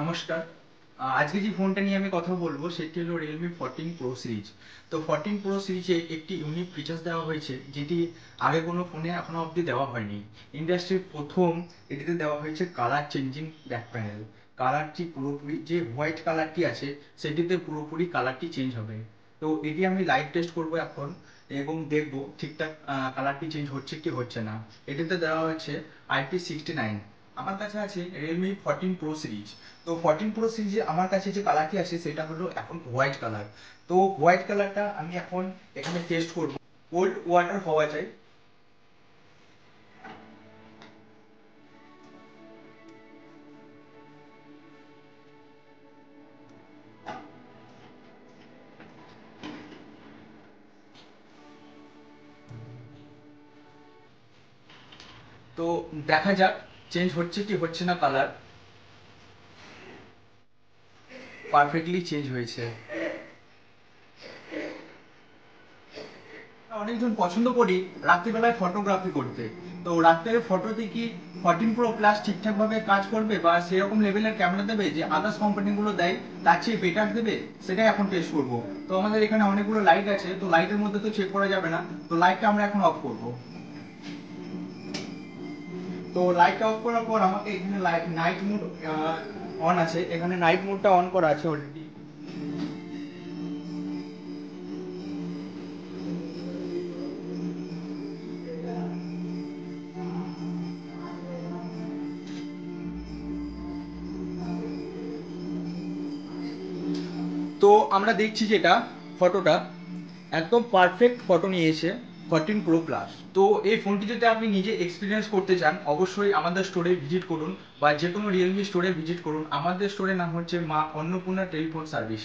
নমস্কার। আজকে যে ফোনটা নিয়ে আমি কথা বলবো সেটি হলো Realme 14 Pro সিরিজ। তো 14 Pro সিরিজে একটি ইউনিক ফিচার্স দেওয়া হয়েছে যেটি আগে কোনো ফোনে এখনো অবধি দেওয়া হয়নি। ইন্ডাস্ট্রির প্রথম এটিতে দেওয়া হয়েছে কালার চেঞ্জিং ব্যাক প্যানেল। কালারটি পুরোপুরি যে হোয়াইট কালারটি আছে সেটিতে পুরোপুরি কালারটি চেঞ্জ হবে। তো এটি আমি লাইভ টেস্ট করব এখন এবং দেখবো ঠিকঠাক কালারটি চেঞ্জ হচ্ছে কি হচ্ছে না। এটিতে দেওয়া হয়েছে IP69। আমার কাছে আছে Realme 14 Pro সিরিজ। তো 14 Pro সিরিজে আমার কাছে যে কালারটি আছে সেটা হলো এখন হোয়াইট কালার। তো হোয়াইট কালারটা আমি এখন এখানে টেস্ট করব। কোল্ড ওয়াটার হওয়া চাই। তো দেখা যাক চেঞ্জ হচ্ছে কি হচ্ছে না কালার। পারফেক্টলি চেঞ্জ হয়েছে। অনেকজন পছন্দ করি রাত্রিবেলায় ফটোগ্রাফি করতে। তো রাত্রের ফটোতে কি 14 প্রো প্লাস ঠিকঠাক ভাবে কাজ করবে বা সেরকম লেভেলের ক্যামেরা দেবে যে আদার্স কোম্পানিগুলো দেয় তার চেয়ে বেটার দেবে, সেটাই এখন টেস্ট করব। তো আমাদের এখানে অনেকগুলো লাইট আছে, তো লাইটের মধ্যে তো চেক করা যাবে না, তো লাইটটা আমরা এখন অফ করব। তো লাইটটা অফ করার পর আমাকে এখানে নাইট মোড অন আছে, এখানে নাইট মোডটা অন করা আছে অলরেডি। তো আমরা দেখছি যেটা ফটোটা একদম পারফেক্ট ফটো নিয়েছে 14 প্রো প্লাস। তো এই ফোনটি যদি আপনি নিজে এক্সপিরিয়েন্স করতে চান অবশ্যই আমাদের স্টোরে ভিজিট করুন বা যে কোনো রিয়েলমি স্টোরে ভিজিট করুন। আমাদের স্টোরের নাম হচ্ছে মা অন্নপূর্ণা টেলিফোন সার্ভিস।